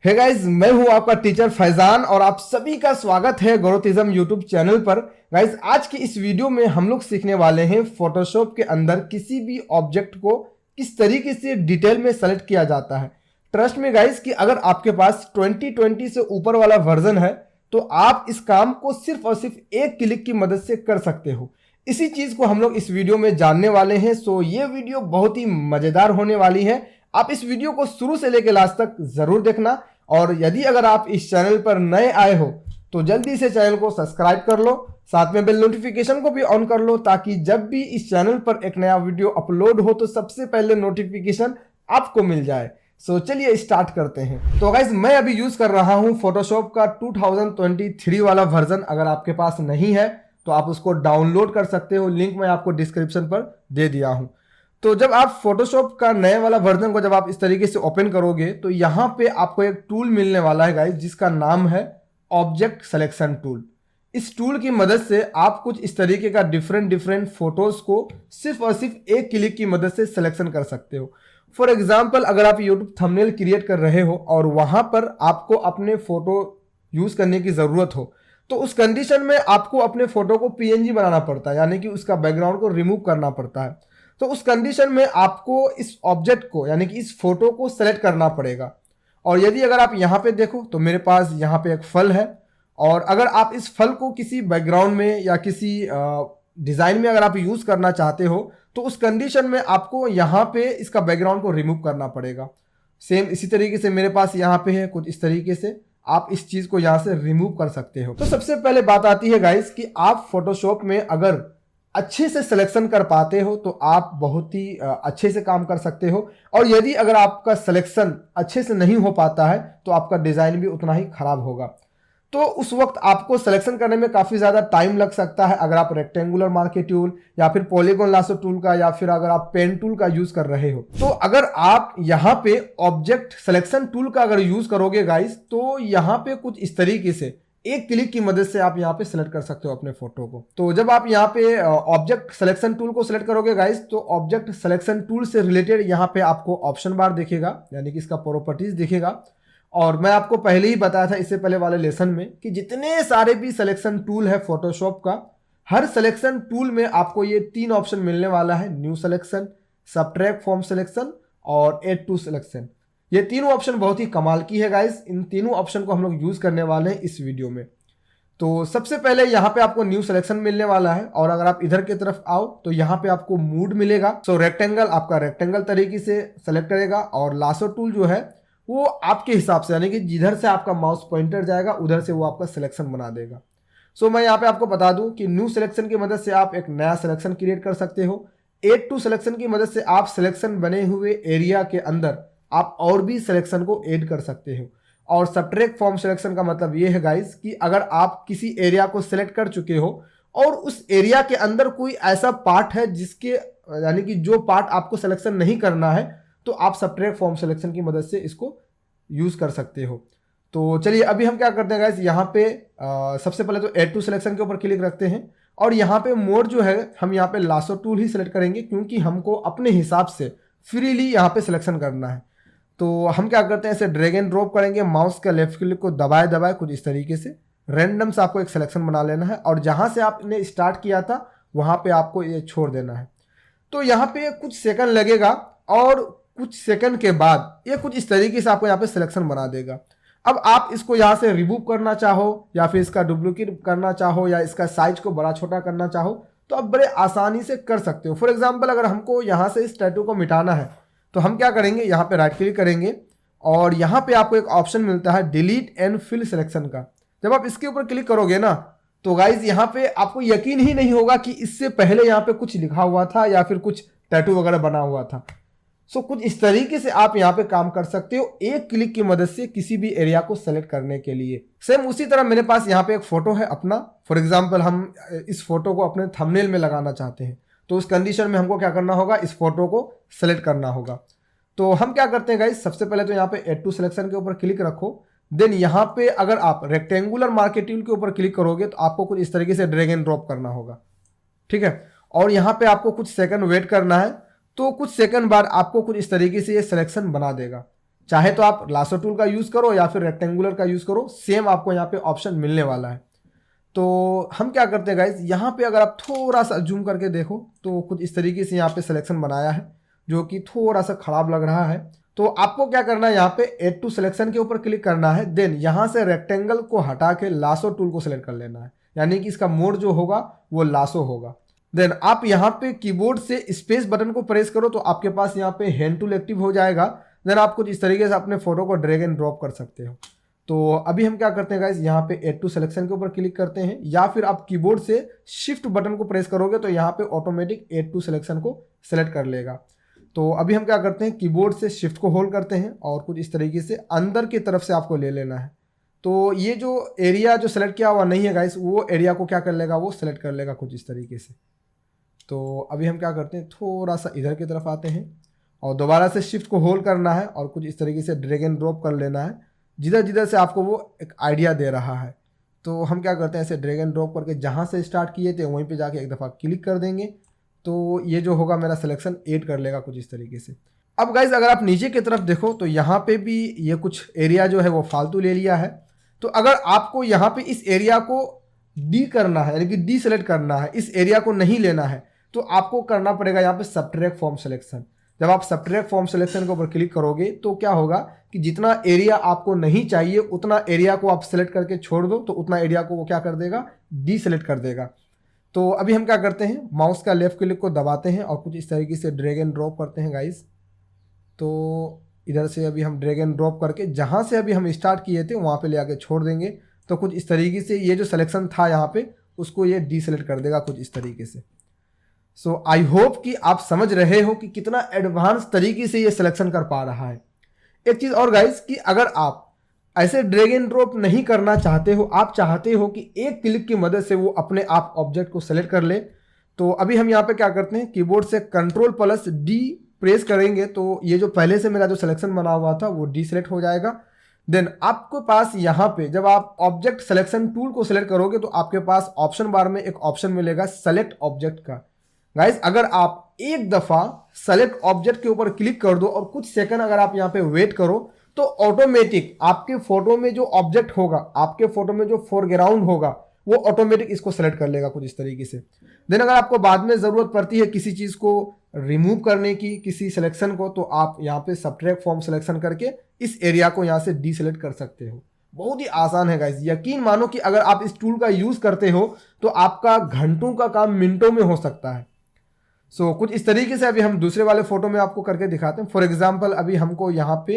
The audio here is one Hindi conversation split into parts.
हे गाइज, मैं हूं आपका टीचर फैजान और आप सभी का स्वागत है गौरतिज्म यूट्यूब चैनल पर। गाइज, आज की इस वीडियो में हम लोग सीखने वाले हैं फोटोशॉप के अंदर किसी भी ऑब्जेक्ट को किस तरीके से डिटेल में सेलेक्ट किया जाता है। ट्रस्ट में गाइज कि अगर आपके पास 2020 से ऊपर वाला वर्जन है तो आप इस काम को सिर्फ और सिर्फ एक क्लिक की मदद से कर सकते हो। इसी चीज को हम लोग इस वीडियो में जानने वाले हैं। सो ये वीडियो बहुत ही मजेदार होने वाली है। आप इस वीडियो को शुरू से लेकर लास्ट तक जरूर देखना और यदि अगर आप इस चैनल पर नए आए हो तो जल्दी से चैनल को सब्सक्राइब कर लो, साथ में बेल नोटिफिकेशन को भी ऑन कर लो ताकि जब भी इस चैनल पर एक नया वीडियो अपलोड हो तो सबसे पहले नोटिफिकेशन आपको मिल जाए। सो चलिए स्टार्ट करते हैं। तो गाइज, मैं अभी यूज कर रहा हूं फोटोशॉप का 2023 वाला वर्जन। अगर आपके पास नहीं है तो आप उसको डाउनलोड कर सकते हो, लिंक मैं आपको डिस्क्रिप्शन पर दे दिया हूं। तो जब आप फोटोशॉप का नए वाला वर्जन को जब आप इस तरीके से ओपन करोगे तो यहाँ पे आपको एक टूल मिलने वाला है गाइस, जिसका नाम है ऑब्जेक्ट सिलेक्शन टूल। इस टूल की मदद से आप कुछ इस तरीके का डिफरेंट फोटोज को सिर्फ और सिर्फ एक क्लिक की मदद से सिलेक्शन कर सकते हो। फॉर एग्जाम्पल, अगर आप यूट्यूब थंबनेल क्रिएट कर रहे हो और वहां पर आपको अपने फोटो यूज करने की जरूरत हो तो उस कंडीशन में आपको अपने फोटो को पीएनजी बनाना पड़ता है, यानी कि उसका बैकग्राउंड को रिमूव करना पड़ता है। तो उस कंडीशन में आपको इस ऑब्जेक्ट को यानी कि इस फोटो को सेलेक्ट करना पड़ेगा। और यदि अगर आप यहाँ पे देखो तो मेरे पास यहाँ पे एक फल है और अगर आप इस फल को किसी बैकग्राउंड में या किसी डिज़ाइन में अगर आप यूज़ करना चाहते हो तो उस कंडीशन में आपको यहाँ पे इसका बैकग्राउंड को रिमूव करना पड़ेगा। सेम इसी तरीके से मेरे पास यहाँ पे है, कुछ इस तरीके से आप इस चीज़ को यहाँ से रिमूव कर सकते हो। तो सबसे पहले बात आती है गाइस कि आप फोटोशॉप में अगर अच्छे से सिलेक्शन कर पाते हो तो आप बहुत ही अच्छे से काम कर सकते हो, और यदि अगर आपका सिलेक्शन अच्छे से नहीं हो पाता है तो आपका डिज़ाइन भी उतना ही खराब होगा। तो उस वक्त आपको सिलेक्शन करने में काफ़ी ज़्यादा टाइम लग सकता है अगर आप रेक्टेंगुलर मार्के टूल या फिर पॉलीगॉन लासो टूल का या फिर अगर आप पेन टूल का यूज़ कर रहे हो। तो अगर आप यहाँ पे ऑब्जेक्ट सिलेक्शन टूल का अगर यूज़ करोगे गाइस तो यहाँ पे कुछ इस तरीके से एक क्लिक की मदद से आप यहाँ पे सिलेक्ट कर सकते हो अपने फोटो को। तो जब आप यहाँ पे ऑब्जेक्ट सिलेक्शन टूल को सिलेक्ट करोगे गाइस तो ऑब्जेक्ट सिलेक्शन टूल से रिलेटेड यहाँ पे आपको ऑप्शन बार दिखेगा, यानी कि इसका प्रॉपर्टीज दिखेगा। और मैं आपको पहले ही बताया था इससे पहले वाले लेसन में कि जितने सारे भी सिलेक्शन टूल है फोटोशॉप का, हर सिलेक्शन टूल में आपको ये 3 ऑप्शन मिलने वाला है, new selection, subtract from selection और ऐड टू सिलेक्शन। ये तीनों ऑप्शन बहुत ही कमाल की है गाइस। इन तीनों ऑप्शन को हम लोग यूज करने वाले हैं इस वीडियो में। तो सबसे पहले यहाँ पे आपको न्यू सिलेक्शन मिलने वाला है और अगर आप इधर की तरफ आओ तो यहाँ पे आपको मूड मिलेगा। सो रेक्टेंगल आपका रेक्टेंगल तरीके से सेलेक्ट करेगा और लासो टूल जो है वो आपके हिसाब से, यानी कि जिधर से आपका माउस पॉइंटर जाएगा उधर से वो आपका सिलेक्शन बना देगा। सो मैं यहाँ पे आपको बता दूं कि न्यू सिलेक्शन की मदद से आप एक नया सिलेक्शन क्रिएट कर सकते हो। ऐड टू सिलेक्शन की मदद से आप सिलेक्शन बने हुए एरिया के अंदर आप और भी सिलेक्शन को ऐड कर सकते हो। और सबट्रैक्ट फ्रॉम सिलेक्शन का मतलब ये है गाइस कि अगर आप किसी एरिया को सिलेक्ट कर चुके हो और उस एरिया के अंदर कोई ऐसा पार्ट है जिसके, यानी कि जो पार्ट आपको सिलेक्शन नहीं करना है, तो आप सबट्रैक्ट फ्रॉम सिलेक्शन की मदद से इसको यूज कर सकते हो। तो चलिए अभी हम क्या करते हैं गाइस, यहाँ पे सबसे पहले तो ऐड टू सिलेक्शन के ऊपर क्लिक रखते हैं और यहाँ पे मोड जो है हम यहाँ पे लासो टूल ही सिलेक्ट करेंगे क्योंकि हमको अपने हिसाब से फ्रीली यहाँ पे सिलेक्शन करना है। तो हम क्या करते हैं, इसे ड्रैग एंड ड्रॉप करेंगे, माउस का लेफ्ट क्लिक को दबाए दबाए कुछ इस तरीके से रैंडम से आपको एक सिलेक्शन बना लेना है और जहां से आपने स्टार्ट किया था वहां पे आपको ये छोड़ देना है। तो यहाँ पे कुछ सेकंड लगेगा और कुछ सेकंड के बाद ये कुछ इस तरीके से आपको यहाँ पे सिलेक्शन बना देगा। अब आप इसको यहाँ से रिमूव करना चाहो या फिर इसका डुप्लीकेट करना चाहो या इसका साइज को बड़ा छोटा करना चाहो तो आप बड़े आसानी से कर सकते हो। फॉर एग्जाम्पल, अगर हमको यहाँ से इस टैटू को मिटाना है तो हम क्या करेंगे, यहाँ पे राइट क्लिक करेंगे और यहाँ पे आपको एक ऑप्शन मिलता है डिलीट एंड फिल सिलेक्शन का। जब आप इसके ऊपर क्लिक करोगे ना तो गाइज यहाँ पे आपको यकीन ही नहीं होगा कि इससे पहले यहाँ पे कुछ लिखा हुआ था या फिर कुछ टैटू वगैरह बना हुआ था। सो कुछ इस तरीके से आप यहाँ पे काम कर सकते हो एक क्लिक की मदद से किसी भी एरिया को सेलेक्ट करने के लिए। सेम उसी तरह मेरे पास यहाँ पे एक फोटो है अपना। फॉर एग्जाम्पल, हम इस फोटो को अपने थंबनेल में लगाना चाहते हैं तो उस कंडीशन में हमको क्या करना होगा, इस फोटो को सेलेक्ट करना होगा। तो हम क्या करते हैं गाइस, सबसे पहले तो यहाँ पे ऐड टू सिलेक्शन के ऊपर क्लिक रखो। देन यहाँ पे अगर आप रेक्टेंगुलर मार्के टूल के ऊपर क्लिक करोगे तो आपको कुछ इस तरीके से ड्रैग एंड ड्रॉप करना होगा, ठीक है। और यहाँ पे आपको कुछ सेकंड वेट करना है। तो कुछ सेकंड बाद आपको कुछ इस तरीके से ये सिलेक्शन बना देगा। चाहे तो आप लासो टूल का यूज़ करो या फिर रेक्टेंगुलर का यूज़ करो, सेम आपको यहाँ पे ऑप्शन मिलने वाला है। तो हम क्या करते हैं गाइज, यहाँ पे अगर आप थोड़ा सा जूम करके देखो तो कुछ इस तरीके से यहाँ पे सिलेक्शन बनाया है जो कि थोड़ा सा खराब लग रहा है। तो आपको क्या करना है, यहाँ पे एड टू सिलेक्शन के ऊपर क्लिक करना है, देन यहाँ से रेक्टेंगल को हटा के लासो टूल को सिलेक्ट कर लेना है, यानी कि इसका मोड जो होगा वो लासो होगा। देन आप यहाँ पे कीबोर्ड से स्पेस बटन को प्रेस करो तो आपके पास यहाँ पे हैंड टूल एक्टिव हो जाएगा। देन आप कुछ इस तरीके से अपने फोटो को ड्रैग एंड ड्रॉप कर सकते हो। तो अभी हम क्या करते हैं गाइस, यहाँ पे एड टू सिलेक्शन के ऊपर क्लिक करते हैं, या फिर आप कीबोर्ड से शिफ्ट बटन को प्रेस करोगे तो यहाँ पे ऑटोमेटिक एड टू सिलेक्शन को सिलेक्ट कर लेगा। तो अभी हम क्या करते हैं, कीबोर्ड से शिफ्ट को होल्ड करते हैं और कुछ इस तरीके से अंदर की तरफ से आपको ले लेना है। तो ये जो एरिया जो सेलेक्ट किया हुआ नहीं है गाइस, वो एरिया को क्या कर लेगा, वो सेलेक्ट कर लेगा कुछ इस तरीके से। तो अभी हम क्या करते हैं, थोड़ा सा इधर की तरफ आते हैं और दोबारा से शिफ्ट को होल्ड करना है और कुछ इस तरीके से ड्रैग एंड ड्रॉप कर लेना है जिधर जिधर से आपको वो एक आइडिया दे रहा है। तो हम क्या करते हैं, ऐसे ड्रैग एंड ड्रॉप करके जहाँ से स्टार्ट किए थे वहीं पे जाके एक दफ़ा क्लिक कर देंगे तो ये जो होगा मेरा सिलेक्शन ऐड कर लेगा कुछ इस तरीके से। अब गाइज अगर आप नीचे की तरफ देखो तो यहाँ पे भी ये कुछ एरिया जो है वो फालतू ले लिया है। तो अगर आपको यहाँ पे इस एरिया को डी करना है, यानी कि डी सेलेक्ट करना है, इस एरिया को नहीं लेना है, तो आपको करना पड़ेगा यहाँ पे सबट्रैक्ट फ्रॉम सिलेक्शन। जब आप सबट्रैक्ट फ्रॉम सिलेक्शन के ऊपर क्लिक करोगे तो क्या होगा कि जितना एरिया आपको नहीं चाहिए उतना एरिया को आप सेलेक्ट करके छोड़ दो तो उतना एरिया को वो क्या कर देगा, डी सेलेक्ट कर देगा। तो अभी हम क्या करते हैं, माउस का लेफ्ट क्लिक को दबाते हैं और कुछ इस तरीके से ड्रैग एंड ड्रॉप करते हैं गाइस। तो इधर से अभी हम ड्रैग एंड ड्रॉप करके जहाँ से अभी हम स्टार्ट किए थे वहाँ पे ले आके छोड़ देंगे तो कुछ इस तरीके से ये जो सिलेक्शन था यहाँ पे उसको ये डी सेलेक्ट कर देगा कुछ इस तरीके से। सो आई होप कि आप समझ रहे हो कि कितना एडवांस तरीके से ये सिलेक्शन कर पा रहा है। एक चीज़ और गाइस कि अगर आप ऐसे ड्रैग एंड ड्रॉप नहीं करना चाहते हो, आप चाहते हो कि एक क्लिक की मदद से वो अपने आप ऑब्जेक्ट को सेलेक्ट कर ले, तो अभी हम यहाँ पे क्या करते हैं, कीबोर्ड से Ctrl+D प्रेस करेंगे तो ये जो पहले से मेरा जो सिलेक्शन बना हुआ था वो डी सेलेक्ट हो जाएगा। देन आपके पास यहाँ पे जब आप ऑब्जेक्ट सिलेक्शन टूल को सिलेक्ट करोगे तो आपके पास ऑप्शन बार में एक ऑप्शन मिलेगा सेलेक्ट ऑब्जेक्ट का। गाइस अगर आप एक दफ़ा सेलेक्ट ऑब्जेक्ट के ऊपर क्लिक कर दो और कुछ सेकंड अगर आप यहाँ पे वेट करो तो ऑटोमेटिक आपके फोटो में जो ऑब्जेक्ट होगा, आपके फोटो में जो फोरग्राउंड होगा वो ऑटोमेटिक इसको सेलेक्ट कर लेगा कुछ इस तरीके से। देन अगर आपको बाद में ज़रूरत पड़ती है किसी चीज़ को रिमूव करने की, किसी सिलेक्शन को, तो आप यहाँ पे सबट्रैक्ट फ्रॉम सिलेक्शन करके इस एरिया को यहाँ से डी सेलेक्ट कर सकते हो। बहुत ही आसान है गाइस, यकीन मानो कि अगर आप इस टूल का यूज़ करते हो तो आपका घंटों का काम मिनटों में हो सकता है। सो कुछ इस तरीके से अभी हम दूसरे वाले फोटो में आपको करके दिखाते हैं। फॉर एग्जाम्पल अभी हमको यहाँ पे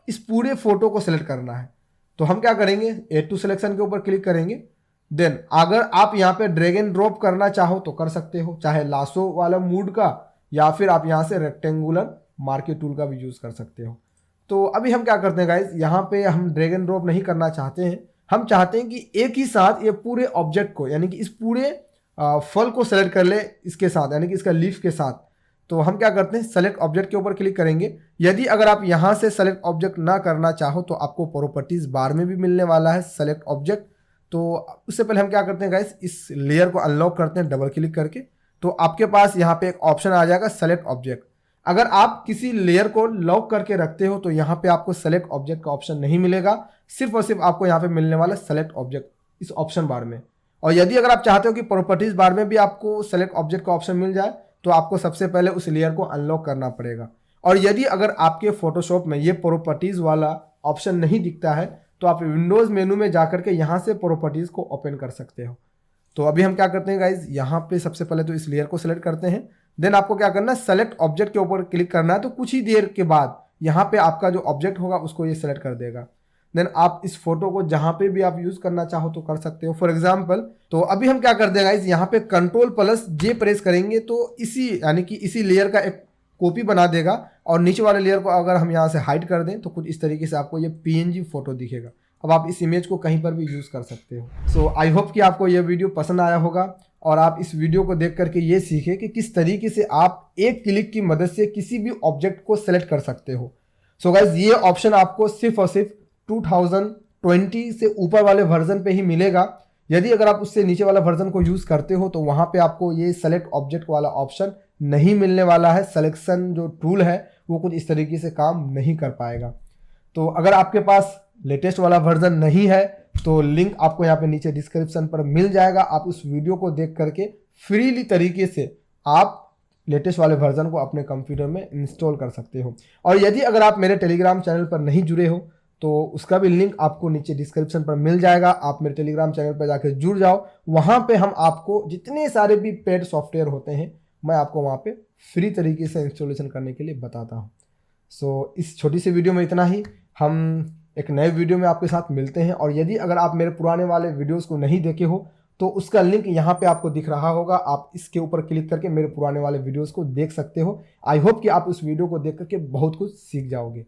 इस पूरे फोटो को सिलेक्ट करना है तो हम क्या करेंगे, एड टू सिलेक्शन के ऊपर क्लिक करेंगे। देन अगर आप यहाँ पे ड्रैग एंड ड्रॉप करना चाहो तो कर सकते हो, चाहे लासो वाला मूड का या फिर आप यहाँ से रेक्टेंगुलर मार्के टूल का भी यूज़ कर सकते हो। तो अभी हम क्या करते हैं गाइज, यहाँ पे हम ड्रैग एंड ड्रॉप नहीं करना चाहते हैं, हम चाहते हैं कि एक ही साथ ये पूरे ऑब्जेक्ट को, यानी कि इस पूरे फल को सेलेक्ट कर ले इसके साथ, यानी कि इसका लीफ के साथ। तो हम क्या करते हैं, सेलेक्ट ऑब्जेक्ट के ऊपर क्लिक करेंगे। यदि अगर आप यहाँ से सेलेक्ट ऑब्जेक्ट ना करना चाहो तो आपको प्रॉपर्टीज बार में भी मिलने वाला है सेलेक्ट ऑब्जेक्ट। तो उससे पहले हम क्या करते हैं गाइस, इस लेयर को अनलॉक करते हैं डबल क्लिक करके, तो आपके पास यहाँ पे एक ऑप्शन आ जाएगा सेलेक्ट ऑब्जेक्ट। अगर आप किसी लेयर को लॉक करके रखते हो तो यहाँ पे आपको सेलेक्ट ऑब्जेक्ट का ऑप्शन नहीं मिलेगा, सिर्फ और सिर्फ आपको यहाँ पे मिलने वाला सेलेक्ट ऑब्जेक्ट इस ऑप्शन बार में। और यदि अगर आप चाहते हो कि प्रॉपर्टीज बार में भी आपको सेलेक्ट ऑब्जेक्ट का ऑप्शन मिल जाए तो आपको सबसे पहले उस लेयर को अनलॉक करना पड़ेगा। और यदि अगर आपके फोटोशॉप में ये प्रॉपर्टीज वाला ऑप्शन नहीं दिखता है तो आप विंडोज़ मेनू में जाकर के यहाँ से प्रॉपर्टीज़ को ओपन कर सकते हो। तो अभी हम क्या करते हैं गाइज, यहाँ पे सबसे पहले तो इस लेयर को सिलेक्ट करते हैं। देन आपको क्या करना है, सेलेक्ट ऑब्जेक्ट के ऊपर क्लिक करना है। तो कुछ ही देर के बाद यहाँ पे आपका जो ऑब्जेक्ट होगा उसको ये सेलेक्ट कर देगा। देन आप इस फोटो को जहाँ पे भी आप यूज़ करना चाहो तो कर सकते हो। फॉर एग्जाम्पल तो अभी हम क्या करते हैं गाइज, यहाँ पे Ctrl+J प्रेस करेंगे तो इसी, यानी कि इसी लेयर का एक कॉपी बना देगा और नीचे वाले लेयर को अगर हम यहाँ से हाइड कर दें तो कुछ इस तरीके से आपको ये PNG फोटो दिखेगा। अब आप इस इमेज को कहीं पर भी यूज़ कर सकते हो। सो आई होप कि आपको ये वीडियो पसंद आया होगा और आप इस वीडियो को देख करके ये सीखे कि किस तरीके से आप एक क्लिक की मदद से किसी भी ऑब्जेक्ट को सेलेक्ट कर सकते हो। सो गाइज ये ऑप्शन आपको सिर्फ और सिर्फ 2020 से ऊपर वाले वर्जन पे ही मिलेगा। यदि अगर आप उससे नीचे वाला वर्जन को यूज़ करते हो तो वहाँ पे आपको ये सेलेक्ट ऑब्जेक्ट वाला ऑप्शन नहीं मिलने वाला है। सिलेक्शन जो टूल है वो कुछ इस तरीके से काम नहीं कर पाएगा। तो अगर आपके पास लेटेस्ट वाला वर्जन नहीं है तो लिंक आपको यहाँ पे नीचे डिस्क्रिप्शन पर मिल जाएगा। आप उस वीडियो को देख करके फ्रीली तरीके से आप लेटेस्ट वाले वर्जन को अपने कंप्यूटर में इंस्टॉल कर सकते हो। और यदि अगर आप मेरे टेलीग्राम चैनल पर नहीं जुड़े हो तो उसका भी लिंक आपको नीचे डिस्क्रिप्शन पर मिल जाएगा। आप मेरे टेलीग्राम चैनल पर जाकर जुड़ जाओ, वहाँ पे हम आपको जितने सारे भी पेड सॉफ्टवेयर होते हैं मैं आपको वहाँ पे फ्री तरीके से इंस्टॉलेशन करने के लिए बताता हूँ। सो इस छोटी सी वीडियो में इतना ही। हम एक नए वीडियो में आपके साथ मिलते हैं। और यदि अगर आप मेरे पुराने वाले वीडियोस को नहीं देखे हो तो उसका लिंक यहाँ पे आपको दिख रहा होगा, आप इसके ऊपर क्लिक करके मेरे पुराने वाले वीडियोस को देख सकते हो। आई होप कि आप उस वीडियो को देख करके बहुत कुछ सीख जाओगे।